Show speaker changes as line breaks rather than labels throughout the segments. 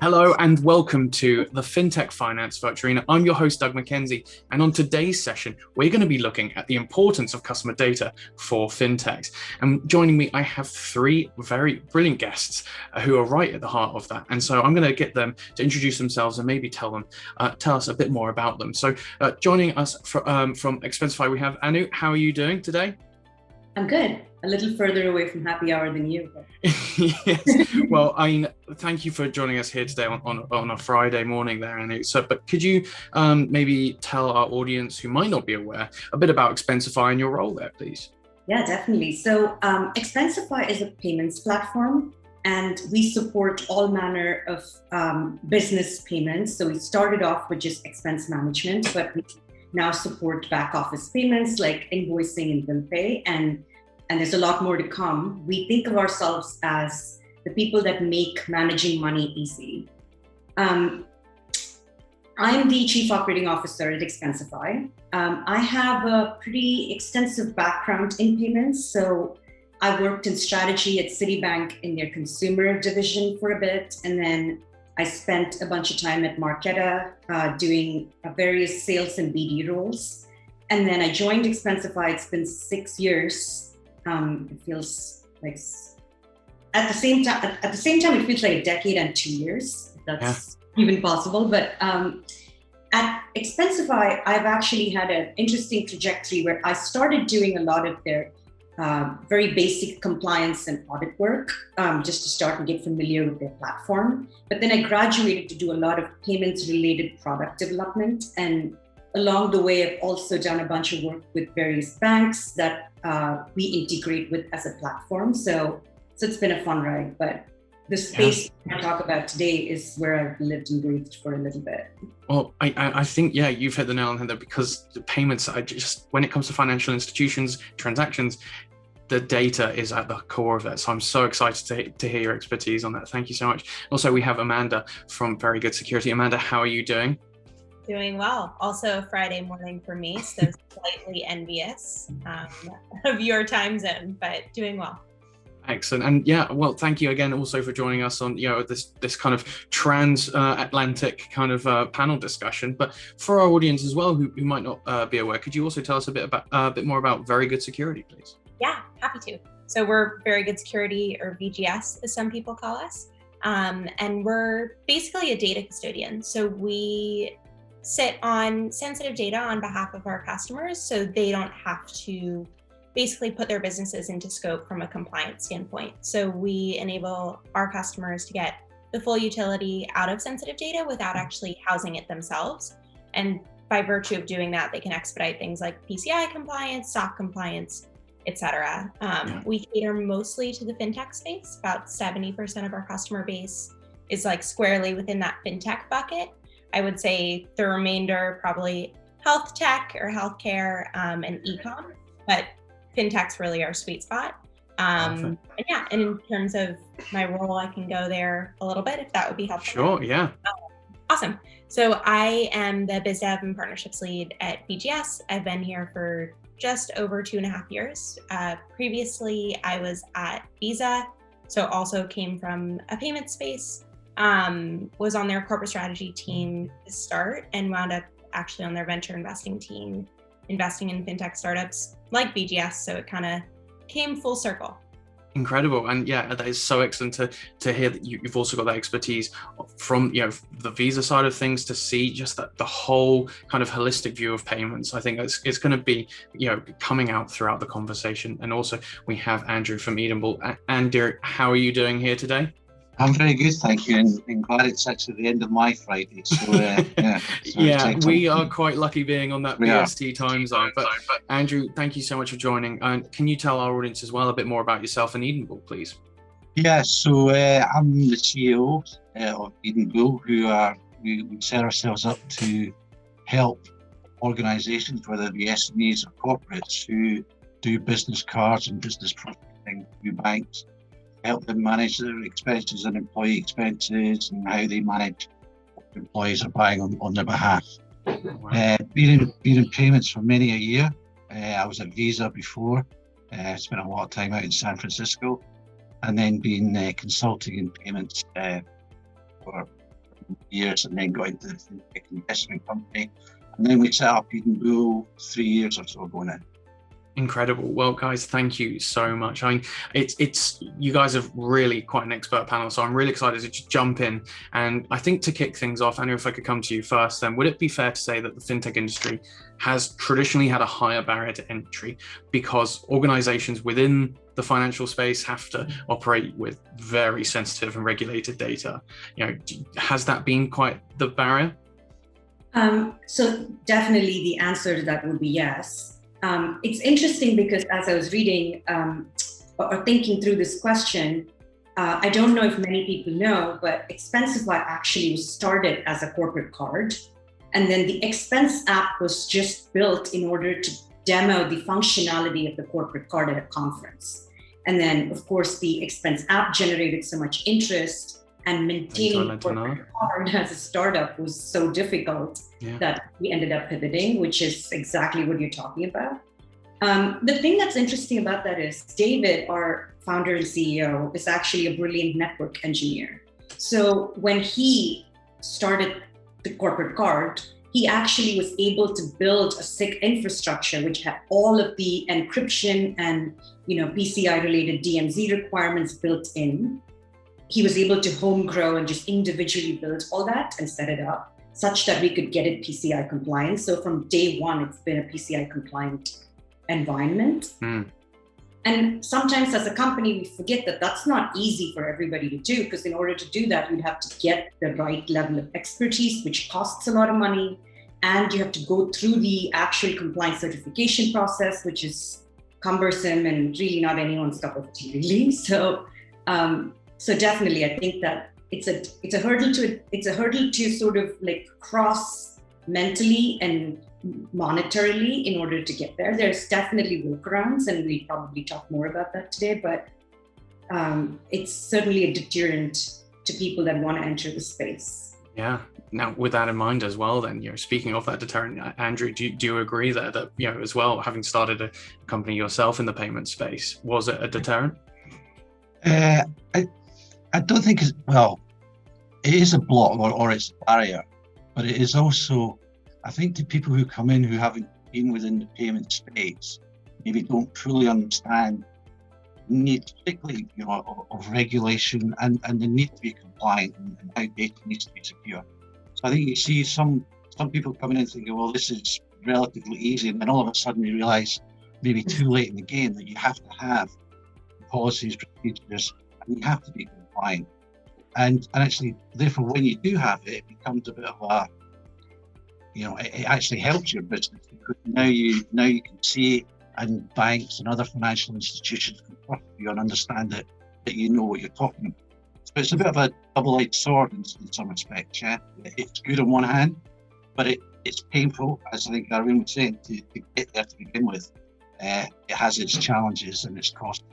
Hello and welcome to the Fintech Finance Virtual Arena. I'm your host, Doug Mackenzie, and on today's session, we're going to be looking at the importance of customer data for fintechs. And joining me, I have three very brilliant guests who are right at the heart of that. And so I'm going to get them to introduce themselves and maybe tell us a bit more about them. So joining us from Expensify, we have Anu. How are you doing today?
I'm good. A little further away from happy hour than you.
Yes. Well, thank you for joining us here today on a Friday morning there, Anu. So, but could you maybe tell our audience who might not be aware a bit about Expensify and your role there, please?
Yeah, definitely. So Expensify is a payments platform, and we support all manner of business payments. So we started off with just expense management, but we now support back office payments like invoicing and bill pay, and there's a lot more to come. We think of ourselves as the people that make managing money easy. I'm the Chief Operating Officer at Expensify. I have a pretty extensive background in payments. So I worked in strategy at Citibank in their consumer division for a bit, and then I spent a bunch of time at Marqeta doing various sales and BD roles. And then I joined Expensify. It's been 6 years. It feels like at the same time it feels like a decade and 2 years, if that's even possible. But at Expensify, I've actually had an interesting trajectory where I started doing a lot of their very basic compliance and audit work, just to start and get familiar with their platform. But then I graduated to do a lot of payments related product development. And along the way, I've also done a bunch of work with various banks that we integrate with as a platform. So it's been a fun ride, but the space I talk about today is where I've lived and breathed for a little bit.
Well, I think, you've hit the nail on the head there, because the payments, when it comes to financial institutions, transactions, the data is at the core of it. So I'm so excited to hear your expertise on that. Thank you so much. Also, we have Amanda from Very Good Security. Amanda, how are you doing?
Doing well. Also Friday morning for me, so slightly envious of your time zone, but doing well.
Excellent. And thank you again also for joining us on this kind of transatlantic kind of panel discussion. But for our audience as well, who might not be aware, could you also tell us a bit more about Very Good Security, please?
Yeah, happy to. So we're Very Good Security, or VGS as some people call us, and we're basically a data custodian. So we sit on sensitive data on behalf of our customers, so they don't have to basically put their businesses into scope from a compliance standpoint. So we enable our customers to get the full utility out of sensitive data without actually housing it themselves. And by virtue of doing that, they can expedite things like PCI compliance, SOC compliance, etc. We cater mostly to the fintech space. About 70% of our customer base is like squarely within that fintech bucket. I would say the remainder probably health tech or healthcare and e-com, but fintech's really our sweet spot. And in terms of my role, I can go there a little bit if that would be helpful.
Sure, yeah.
Awesome. So I am the biz dev and partnerships lead at VGS. I've been here for just over 2.5 years. Previously, I was at Visa, so also came from a payment space. Was on their corporate strategy team to start and wound up actually on their venture investing team, investing in fintech startups like BGS. So it kind of came full circle.
Incredible. And that is so excellent to hear that you've also got that expertise from the Visa side of things, to see just that the whole kind of holistic view of payments. I think it's going to be coming out throughout the conversation. And also we have Andrew from Eedenbull. Andrew, how are you doing here today?
I'm very good, thank you, and glad it's actually the end of my Friday. So
we are quite lucky being on that BST time zone. But Andrew, thank you so much for joining. And can you tell our audience as well a bit more about yourself and Eedenbull, please?
Yeah, so I'm the CEO of Eedenbull, we set ourselves up to help organisations, whether it be SMEs or corporates, who do business cards and business processing through banks. Help them manage their expenses and employee expenses, and how they manage what employees are buying on their behalf. Been in payments for many a year. I was at Visa before. Spent a lot of time out in San Francisco, and then been consulting in payments for years and then got into the fintech investment company. And then we set up Eedenbull 3 years or so ago now.
Incredible. Well, guys, thank you so much. I mean, it's you guys are really quite an expert panel, so I'm really excited to just jump in. And I think to kick things off, Anu, if I could come to you first, then would it be fair to say that the fintech industry has traditionally had a higher barrier to entry because organizations within the financial space have to operate with very sensitive and regulated data? You know, has that been quite the barrier?
So definitely the answer to that would be yes. It's interesting because as I was reading or thinking through this question, I don't know if many people know, but Expensify actually was started as a corporate card. And then the Expense app was just built in order to demo the functionality of the corporate card at a conference. And then, of course, the Expense app generated so much interest, and maintaining a corporate card as a startup was so difficult that we ended up pivoting, which is exactly what you're talking about. The thing that's interesting about that is David, our founder and CEO, is actually a brilliant network engineer. So when he started the corporate card, he actually was able to build a sick infrastructure which had all of the encryption and PCI related DMZ requirements built in. He was able to home grow and just individually build all that and set it up such that we could get it PCI compliant. So from day one, it's been a PCI compliant environment. And sometimes as a company, we forget that that's not easy for everybody to do, because in order to do that, you'd have to get the right level of expertise, which costs a lot of money. And you have to go through the actual compliance certification process, which is cumbersome and really not anyone's cup of tea, really. So definitely, I think that it's a hurdle to sort of like cross mentally and monetarily in order to get there. There's definitely workarounds, and we probably talk more about that today, but it's certainly a deterrent to people that want to enter the space.
Yeah. Now, with that in mind as well, then, speaking of that deterrent, Andrew, do you agree there that, as well, having started a company yourself in the payment space, was it a deterrent?
I don't think it is a block or it's a barrier, but it is also, I think, to people who come in who haven't been within the payment space, maybe don't fully understand the need, particularly of regulation and the need to be compliant and how data needs to be secure. So I think you see some people coming in thinking, well, this is relatively easy, and then all of a sudden you realise, maybe too late in the game, that you have to have policies, procedures, and you have to be compliant. And actually, therefore, when you do have it, it becomes a bit of a, it actually helps your business, because now you can see, and banks and other financial institutions can trust you and understand that you know what you're talking about. So it's a bit of a double-edged sword in some respects. Yeah, it's good on one hand, but it's painful, as I think Arun was saying, to get there to begin with. It has its challenges and its costs.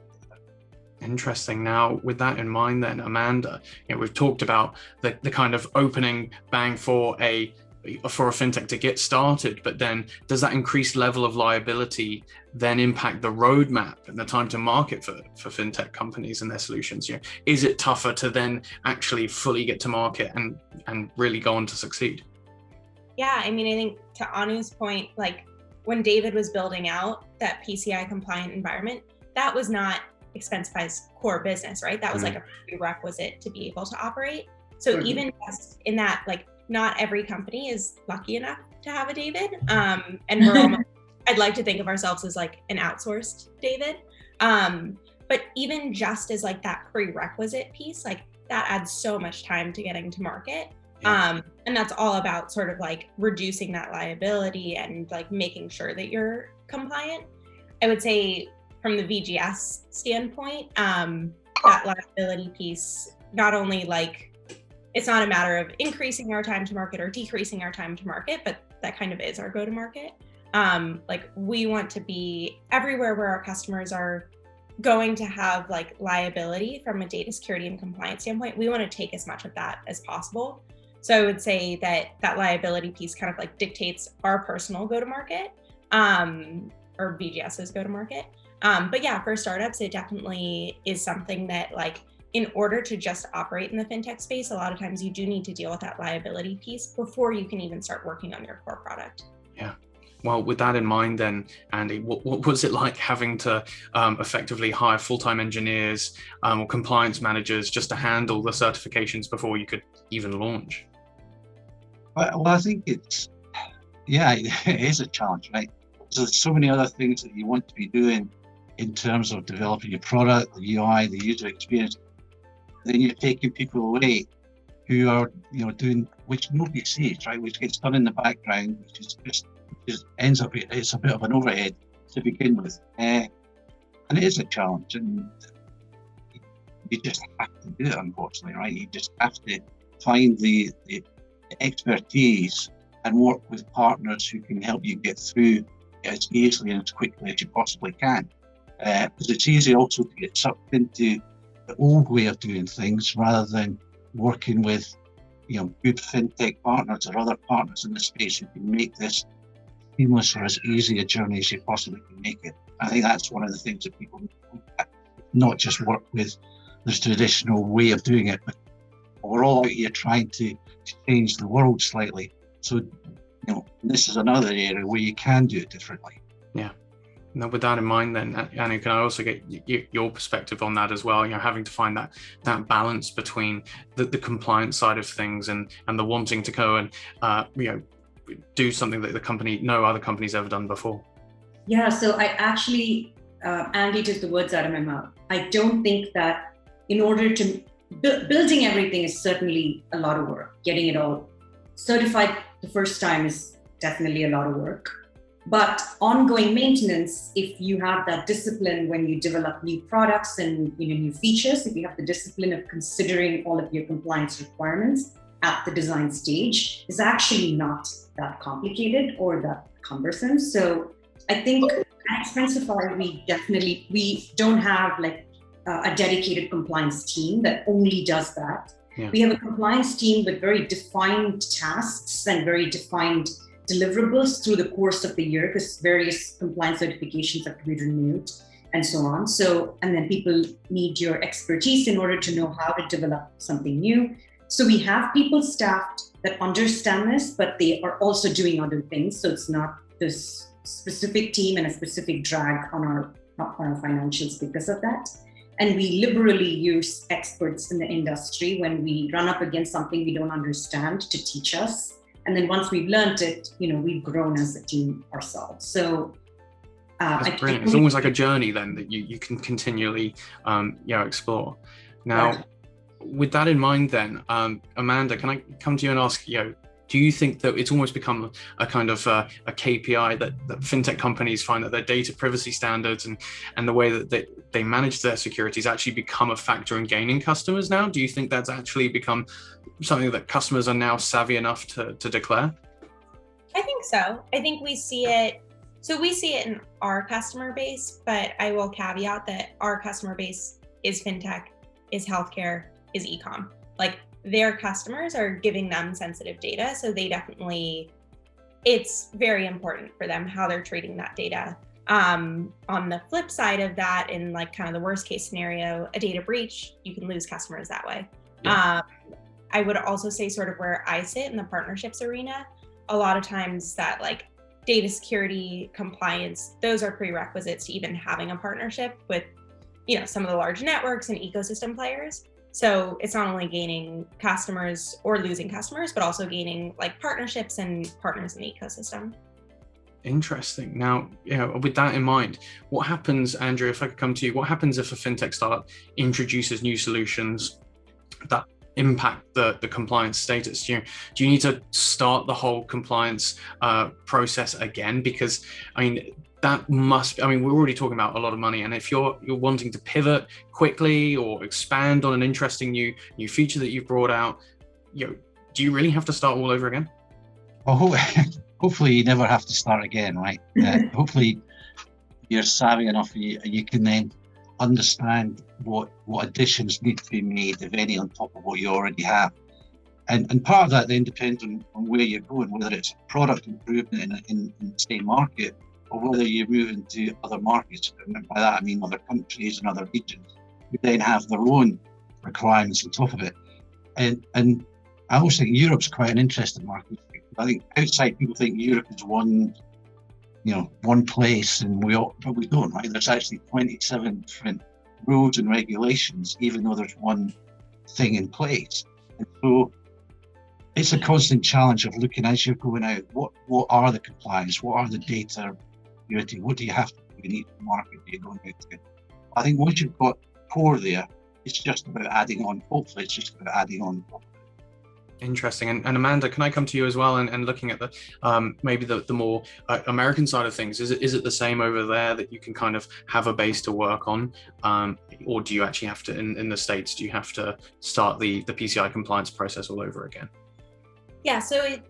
Interesting. Now, with that in mind, then, Amanda, we've talked about the kind of opening bang for a fintech to get started, but then does that increased level of liability then impact the roadmap and the time to market for fintech companies and their solutions? Is it tougher to then actually fully get to market and really go on to succeed?
Yeah, I mean, I think to Anu's point, like when David was building out that PCI compliant environment, that was not Expensify's core business, right? That was like a prerequisite to be able to operate. So even just in that, like, not every company is lucky enough to have a David. And we're almost, I'd like to think of ourselves as like an outsourced David. But even just as like that prerequisite piece, like that adds so much time to getting to market. And that's all about sort of like reducing that liability and like making sure that you're compliant. I would say from the VGS standpoint, that liability piece, not only like, it's not a matter of increasing our time to market or decreasing our time to market, but that kind of is our go-to-market. Like we want to be everywhere where our customers are going to have like liability from a data security and compliance standpoint. We want to take as much of that as possible. So I would say that liability piece kind of like dictates our personal go-to-market, or VGS's go-to-market. But yeah, for startups, it definitely is something that like in order to just operate in the fintech space, a lot of times you do need to deal with that liability piece before you can even start working on your core product.
Yeah. Well, with that in mind then, Andy, what was it like having to effectively hire full-time engineers or compliance managers just to handle the certifications before you could even launch?
Well, I think it is a challenge, right? So there's so many other things that you want to be doing in terms of developing your product, the UI, the user experience. Then you're taking people away who are, doing, which nobody sees, right? Which gets done in the background, which ends up, it's a bit of an overhead to begin with. And it is a challenge, and you just have to do it, unfortunately, right? You just have to find the expertise and work with partners who can help you get through as easily and as quickly as you possibly can. Because it's easy also to get sucked into the old way of doing things rather than working with, good fintech partners or other partners in the space who can make this seamless or as easy a journey as you possibly can make it. I think that's one of the things that people not just work with this traditional way of doing it, but we're all out here trying to change the world slightly. So, this is another area where you can do it differently.
Yeah. Now, with that in mind, then, Anu, can I also get your perspective on that as well? Having to find that balance between the compliance side of things and the wanting to go and do something that no other company's ever done before.
Yeah. So I actually, Andy took the words out of my mouth. I don't think that in order to building everything is certainly a lot of work. Getting it all certified the first time is definitely a lot of work. But ongoing maintenance, if you have that discipline when you develop new products and new features, if you have the discipline of considering all of your compliance requirements at the design stage, is actually not that complicated or that cumbersome. So I think at Expensify, we don't have a dedicated compliance team that only does that. Yeah. We have a compliance team with very defined tasks and very defined deliverables through the course of the year, because various compliance certifications have to be renewed and so on. So, and then people need your expertise in order to know how to develop something new. So we have people staffed that understand this, but they are also doing other things. So it's not this specific team and a specific drag on our financials because of that. And we liberally use experts in the industry when we run up against something we don't understand to teach us. And then once we've learned it, we've grown as a team ourselves. So
that's brilliant. It's almost like a journey then that you can continually explore. Now, right. With that in mind then, Amanda, can I come to you and ask, do you think that it's almost become a kind of a KPI that fintech companies find that their data privacy standards and the way that they manage their security has actually become a factor in gaining customers now? Do you think that's actually become something that customers are now savvy enough to declare?
I think so. I think we see it. So we see it in our customer base, but I will caveat that our customer base is fintech, is healthcare, is e-com. Their customers are giving them sensitive data. So it's very important for them how they're treating that data. On the flip side of that, in kind of the worst case scenario, a data breach, you can lose customers that way. Yeah. I would also say sort of where I sit in the partnerships arena, a lot of times that data security, compliance, those are prerequisites to even having a partnership with, some of the large networks and ecosystem players. So it's not only gaining customers or losing customers, but also gaining partnerships and partners in the ecosystem.
Interesting. Now, with that in mind, what happens, Andrew, if I could come to you, what happens if a fintech startup introduces new solutions that impact the compliance status? Do you need to start the whole compliance process again? Because we're already talking about a lot of money, and if you're wanting to pivot quickly or expand on an interesting new feature that you've brought out, do you really have to start all over again?
Well, hopefully you never have to start again, right? Hopefully you're savvy enough you can then understand what additions need to be made, if any, on top of what you already have. And part of that then depends on where you're going, whether it's a product improvement in the same market, or whether you're moving to other markets. And by that I mean other countries and other regions who then have their own requirements on top of it. And I also think Europe's quite an interesting market. I think outside people think Europe is one place, but we don't, right? There's actually 27 different rules and regulations, even though there's one thing in place. And so it's a constant challenge of looking as you're going out, what are the compliance, what are the data security, what do you have to do in each market you're going out to? I think once you've got core there, it's just about adding on, hopefully it's just about adding on.
Interesting. And Amanda, can I come to you as well and looking at the maybe the more American side of things? Is it the same over there that you can kind of have a base to work on, or do you actually have to in the States? Do you have to start the PCI compliance process all over again?
Yeah, so it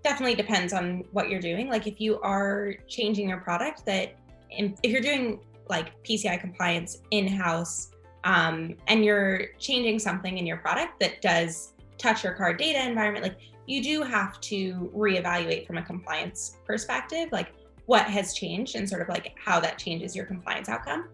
definitely depends on what you're doing. Like if you are changing your product, if you're doing like PCI compliance in-house, and you're changing something in your product that does touch your card data environment, like you do have to reevaluate from a compliance perspective, like what has changed and sort of like how that changes your compliance outcome.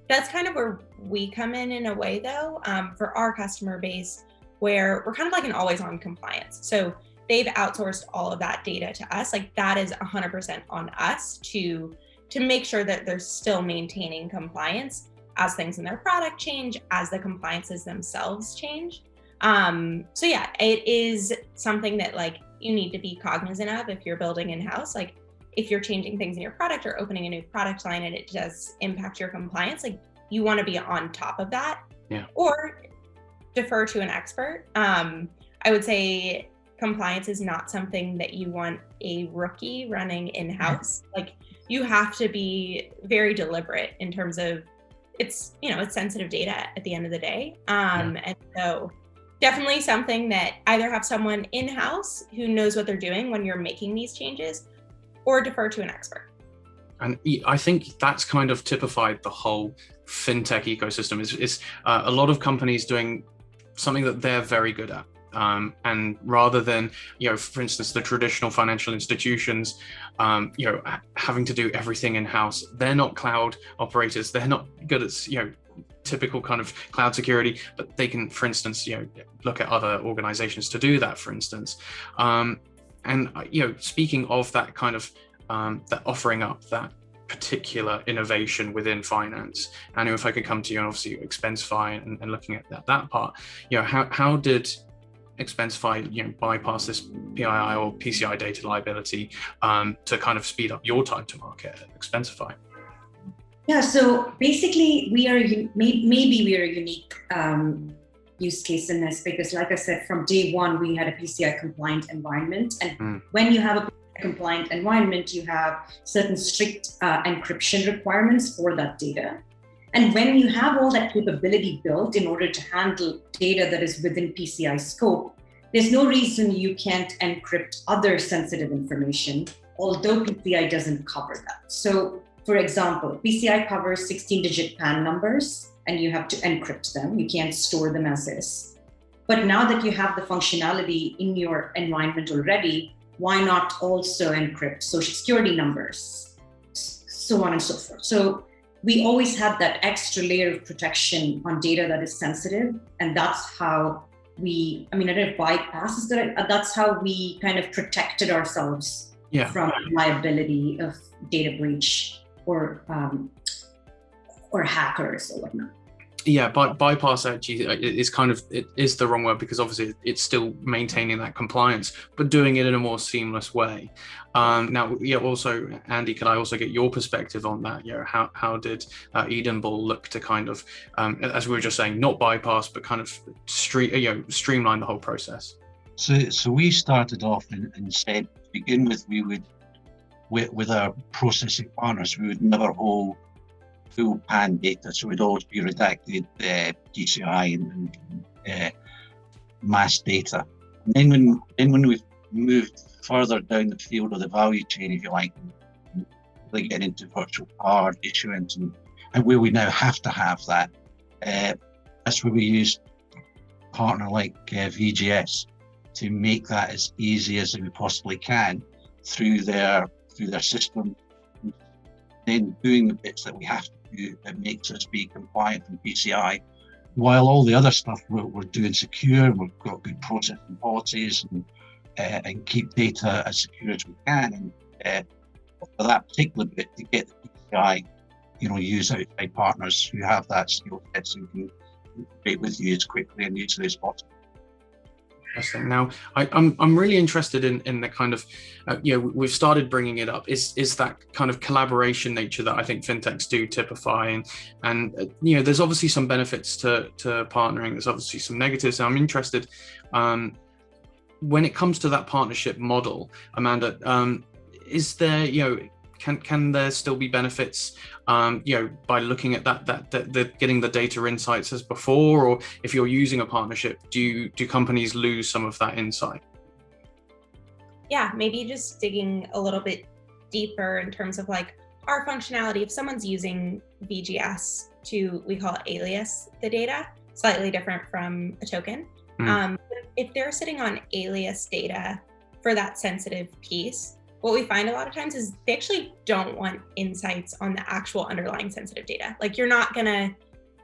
That's kind of where we come in a way though, for our customer base, where we're kind of like an always on compliance. So they've outsourced all of that data to us. Like that is 100% on us to make sure that they're still maintaining compliance as things in their product change, as the compliances themselves change. So yeah, it is something that like you need to be cognizant of if you're building in-house. Like if you're changing things in your product or opening a new product line and it does impact your compliance, like you want to be on top of that.
Yeah.
Or defer to an expert. I would say compliance is not something that you want a rookie running in-house. Like you have to be very deliberate in terms of it's sensitive data at the end of the day. And so definitely something that either have someone in-house who knows what they're doing when you're making these changes, or defer to an expert.
And I think that's kind of typified the whole fintech ecosystem is a lot of companies doing something that they're very good at. And rather than, for instance, the traditional financial institutions, having to do everything in-house, they're not cloud operators. They're not good at, typical kind of cloud security, but they can, for instance, look at other organizations to do that, for instance. And, speaking of that kind of, that offering up that particular innovation within finance, and if I could come to you and obviously Expensify and looking at that part, how did Expensify, bypass this PII or PCI data liability to kind of speed up your time to market at Expensify?
Yeah, so basically maybe we are a unique use case in this because, like I said, from day one, we had a PCI compliant environment. And when you have a PCI compliant environment, you have certain strict encryption requirements for that data. And when you have all that capability built in order to handle data that is within PCI scope, there's no reason you can't encrypt other sensitive information, although PCI doesn't cover that. So, for example, PCI covers 16-digit PAN numbers, and you have to encrypt them. You can't store them as is. But now that you have the functionality in your environment already, why not also encrypt social security numbers, so on and so forth. So we always had that extra layer of protection on data that is sensitive. And that's how I don't know if bypass is good, that's how we kind of protected ourselves from liability of data breach or hackers or whatnot.
Yeah, bypass actually is the wrong word, because obviously it's still maintaining that compliance, but doing it in a more seamless way. Now, also, Andy, could I also get your perspective on that? How did Eedenbull look to kind of, as we were just saying, not bypass, but kind of streamline the whole process?
So we started off and said to begin with, we would, with our processing partners, we would never hold full PAN data, so we'd always be redacted PCI and mass data. And then when we've moved further down the field of the value chain, if you like getting into virtual card issuance and where we now have to have that, that's where we use a partner like VGS to make that as easy as we possibly can through their system. Then doing the bits that we have to do that makes us be compliant from PCI, while all the other stuff we're doing secure, we've got good processing policies and keep data as secure as we can. And for that particular bit, to get the PCI, use outside partners who have that skill set so can integrate with you as quickly and easily as possible.
Interesting. Now, I'm really interested in the kind of, we've started bringing it up. Is that kind of collaboration nature that I think fintechs do typify, and there's obviously some benefits to partnering. There's obviously some negatives. And I'm interested when it comes to that partnership model, Amanda. Is there can there still be benefits by looking at that getting the data insights as before, or if you're using a partnership, do companies lose some of that insight?
Yeah, maybe just digging a little bit deeper in terms of like our functionality. If someone's using VGS we call it alias the data, slightly different from a token. If they're sitting on alias data for that sensitive piece, what we find a lot of times is they actually don't want insights on the actual underlying sensitive data. Like, you're not gonna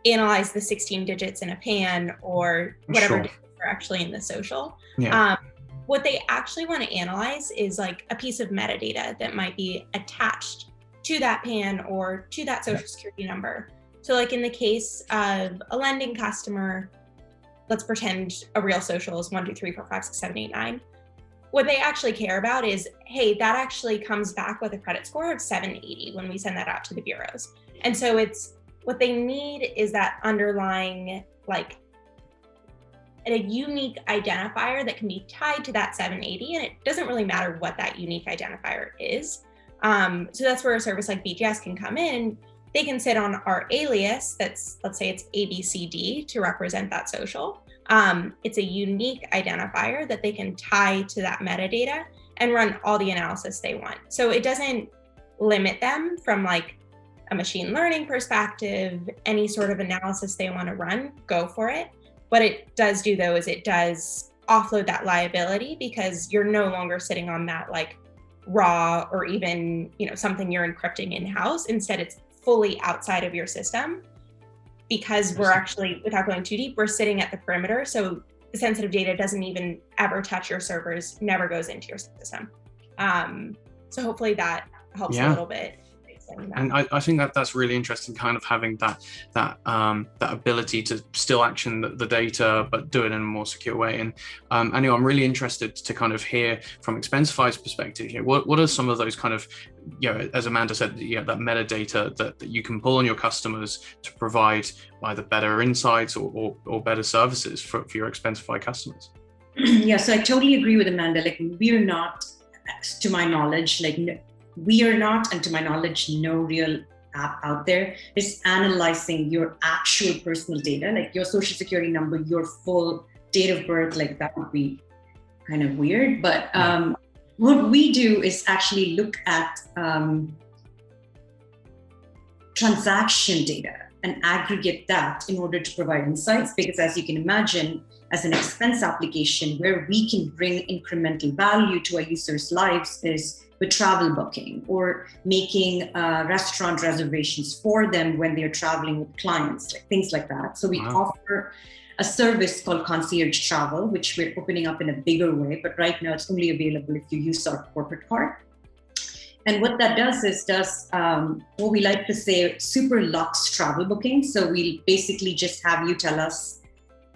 analyze the 16 digits in a PAN or whatever digits are actually in the social.
Yeah.
What they actually want to analyze is like a piece of metadata that might be attached to that PAN or to that social security number. So like in the case of a lending customer, let's pretend a real social is 1, 2, 3, 4, 5, 6, 7, 8, 9. What they actually care about is, hey, that actually comes back with a credit score of 780 when we send that out to the bureaus. And so it's what they need is that underlying, like, a unique identifier that can be tied to that 780, and it doesn't really matter what that unique identifier is. So that's where a service like VGS can come in. They can sit on our alias that's, let's say it's ABCD to represent that social. It's a unique identifier that they can tie to that metadata and run all the analysis they want. So it doesn't limit them from like a machine learning perspective, any sort of analysis they want to run, go for it. What it does do though is it does offload that liability, because you're no longer sitting on that like raw or even, something you're encrypting in-house. Instead, it's fully outside of your system. Because we're actually, without going too deep, we're sitting at the perimeter. So the sensitive data doesn't even ever touch your servers, never goes into your system. So hopefully that helps a little bit.
And I think that's really interesting, kind of having that ability to still action the data, but do it in a more secure way. And anyway, I'm really interested to kind of hear from Expensify's perspective. What are some of those kind of, as Amanda said, that metadata that you can pull on your customers to provide either better insights or better services for your Expensify customers?
Yeah, so I totally agree with Amanda. Like, we're not, to my knowledge, we are not, and to my knowledge, no real app out there is analyzing your actual personal data, like your social security number, your full date of birth. Like, that would be kind of weird. But what we do is actually look at transaction data and aggregate that in order to provide insights. Because as you can imagine, as an expense application, where we can bring incremental value to our users' lives is with travel booking or making restaurant reservations for them when they're traveling with clients, like things like that. So we offer a service called Concierge Travel, which we're opening up in a bigger way, but right now it's only available if you use our corporate card. And what that does is what we like to say, super luxe travel booking. So we basically just have you tell us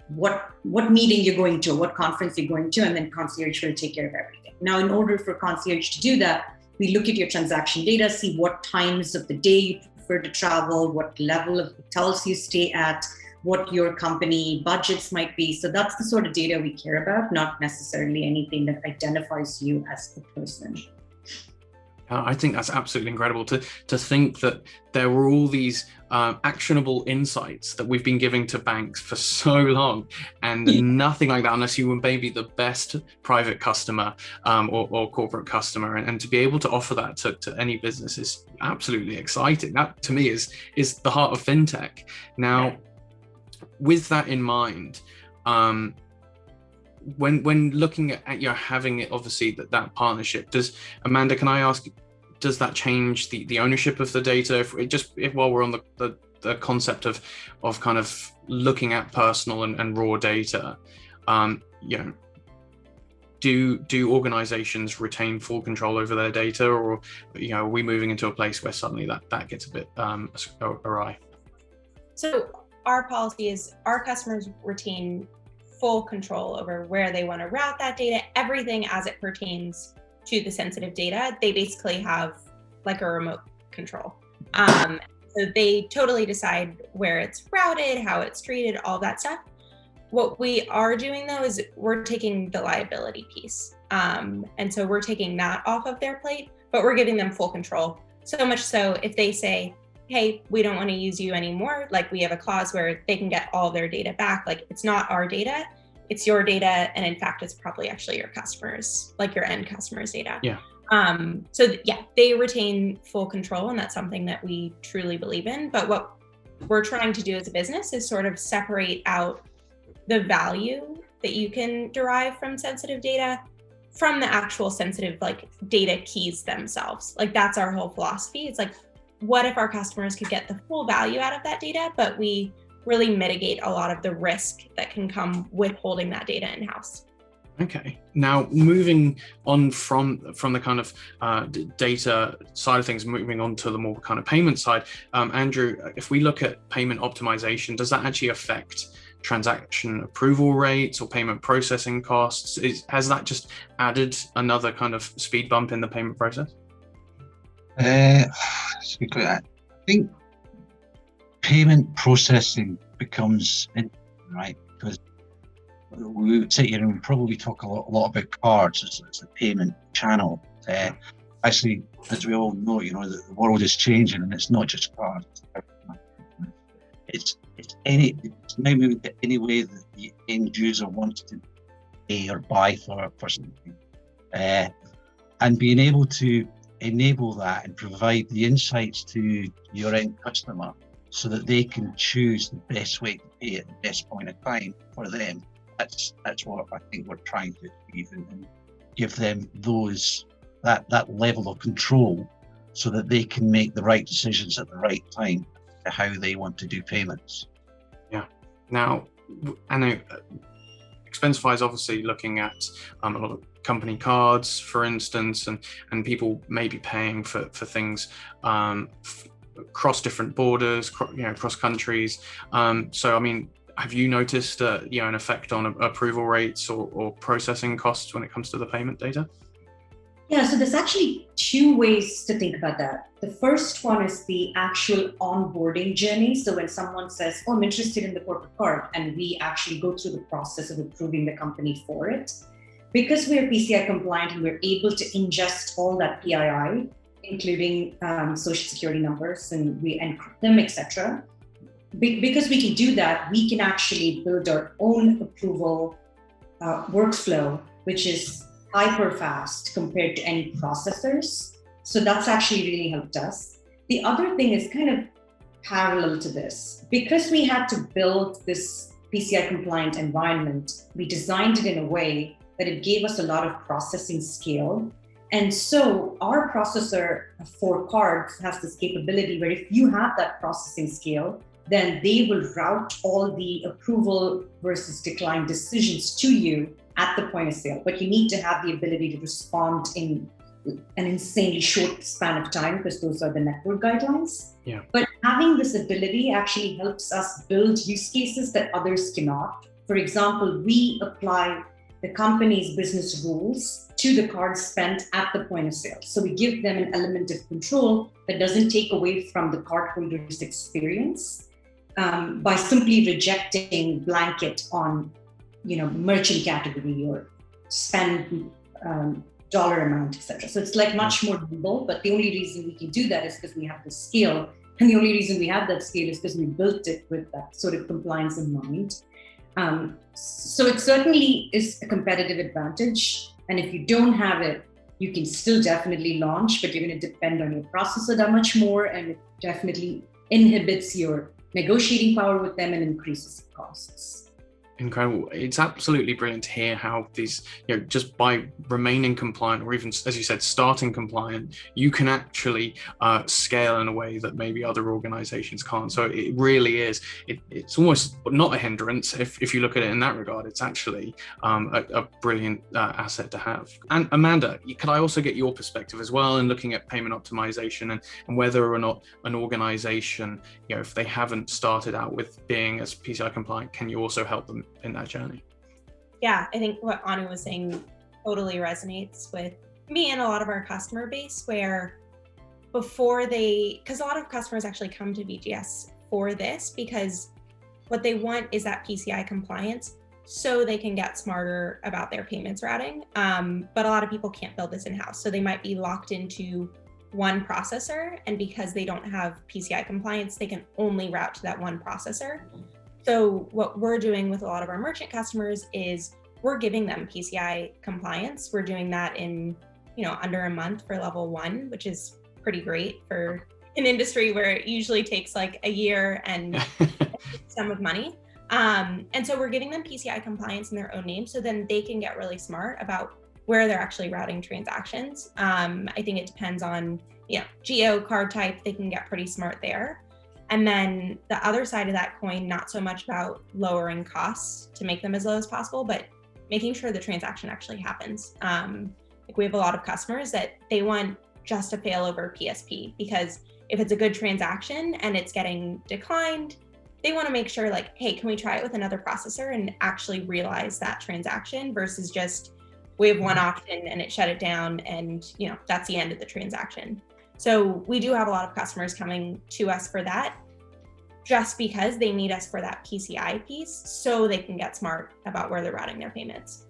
what meeting you're going to, what conference you're going to, and then Concierge will take care of everything. Now, in order for Concierge to do that, we look at your transaction data, see what times of the day you prefer to travel, what level of hotels you stay at, what your company budgets might be. So that's the sort of data we care about, not necessarily anything that identifies you as a person.
I think that's absolutely incredible to think that there were all these actionable insights that we've been giving to banks for so long, and nothing like that unless you were maybe the best private customer or corporate customer. And to be able to offer that to any business is absolutely exciting. That to me is the heart of fintech. Now, with that in mind, when looking at having it, obviously that partnership, Amanda, can I ask, does that change the ownership of the data? If while we're on the concept of kind of looking at personal and raw data, do organizations retain full control over their data, or are we moving into a place where suddenly that gets a bit awry?
So our policy is our customers retain full control over where they want to route that data, everything as it pertains to the sensitive data. They basically have like a remote control. So they totally decide where it's routed, how it's treated, all that stuff. What we are doing though is we're taking the liability piece. And so we're taking that off of their plate, but we're giving them full control. So much so if they say, hey, we don't want to use you anymore, like we have a clause where they can get all their data back. Like it's not our data, it's your data. And in fact, it's probably actually your customers, like your end customers' data.
Yeah.
They retain full control, and that's something that we truly believe in. But what we're trying to do as a business is sort of separate out the value that you can derive from sensitive data from the actual sensitive like data keys themselves. Like that's our whole philosophy. It's like, what if our customers could get the full value out of that data, but we really mitigate a lot of the risk that can come with holding that data in-house.
Okay. Now, moving on from the kind of data side of things, moving on to the more kind of payment side, Andrew, if we look at payment optimization, does that actually affect transaction approval rates or payment processing costs? Has that just added another kind of speed bump in the payment process?
That's a good question. I think payment processing becomes interesting, right? Because we would sit here and probably talk a lot about cards as a payment channel. Actually, as we all know, the world is changing, and it's not just cards. It's maybe any way that the end user wants to pay or buy for something, and being able to enable that and provide the insights to your end customer so that they can choose the best way to pay at the best point of time for them. That's what I think we're trying to achieve, and give them that level of control so that they can make the right decisions at the right time to how they want to do payments.
Yeah. Now, I know Expensify is obviously looking at a lot of company cards, for instance, and people may be paying for things across different borders, across countries. So, I mean, have you noticed an effect on approval rates or processing costs when it comes to the payment data?
Yeah, so there's actually two ways to think about that. The first one is the actual onboarding journey. So when someone says, oh, I'm interested in the corporate card, and we actually go through the process of approving the company for it, because we're PCI compliant and we're able to ingest all that PII, including social security numbers, and we encrypt them, etc. Because we can do that, we can actually build our own approval workflow, which is hyper fast compared to any processors. So that's actually really helped us. The other thing is kind of parallel to this. Because we had to build this PCI compliant environment, we designed it in a way that it gave us a lot of processing scale. And so our processor for cards has this capability where if you have that processing scale, then they will route all the approval versus decline decisions to you at the point of sale. But you need to have the ability to respond in an insanely short span of time, because those are the network guidelines.
Yeah.
But having this ability actually helps us build use cases that others cannot. For example, we apply the company's business rules to the card spent at the point of sale. So we give them an element of control that doesn't take away from the cardholder's experience by simply rejecting blanket on merchant category or spend dollar amount, etc. So it's like much more nimble, but the only reason we can do that is because we have the scale. And the only reason we have that scale is because we built it with that sort of compliance in mind. So it certainly is a competitive advantage. And if you don't have it, you can still definitely launch, but you're going to depend on your processor that much more. And it definitely inhibits your negotiating power with them and increases costs.
Incredible. It's absolutely brilliant to hear how these, just by remaining compliant, or even, as you said, starting compliant, you can actually scale in a way that maybe other organizations can't. So it really is, it's almost not a hindrance if you look at it in that regard. It's actually a brilliant asset to have. And Amanda, could I also get your perspective as well in looking at payment optimization and whether or not an organization, if they haven't started out with being as PCI compliant, can you also help them in that journey?
Yeah, I think what Anu was saying totally resonates with me and a lot of our customer base, where because a lot of customers actually come to VGS for this, because what they want is that PCI compliance so they can get smarter about their payments routing. But a lot of people can't build this in-house. So they might be locked into one processor, and because they don't have PCI compliance, they can only route to that one processor. So what we're doing with a lot of our merchant customers is we're giving them PCI compliance. We're doing that in, under a month for level 1, which is pretty great for an industry where it usually takes like a year and a sum of money. And so we're giving them PCI compliance in their own name, so then they can get really smart about where they're actually routing transactions. I think it depends on, geo, card type, they can get pretty smart there. And then the other side of that coin, not so much about lowering costs to make them as low as possible, but making sure the transaction actually happens. Like we have a lot of customers that they want just a failover PSP, because if it's a good transaction and it's getting declined, they want to make sure like, hey, can we try it with another processor and actually realize that transaction versus just we have one option and it shut it down and that's the end of the transaction. So we do have a lot of customers coming to us for that, just because they need us for that PCI piece so they can get smart about where they're routing their payments.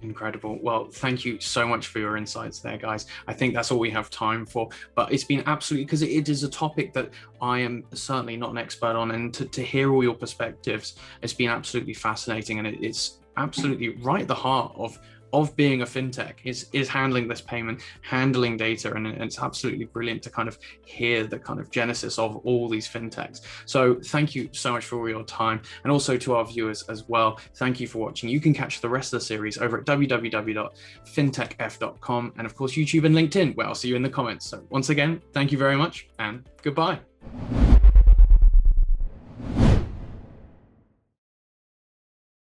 Incredible. Well, thank you so much for your insights there, guys. I think that's all we have time for, but it's been absolutely, because it is a topic that I am certainly not an expert on, and to hear all your perspectives, it's been absolutely fascinating, and it's absolutely right at the heart of being a fintech is handling this payment, handling data, and it's absolutely brilliant to kind of hear the kind of genesis of all these fintechs. So thank you so much for all your time, and also to our viewers as well. Thank you for watching. You can catch the rest of the series over at www.fintechf.com, and of course YouTube and LinkedIn, where I'll see you in the comments. So once again, thank you very much and goodbye.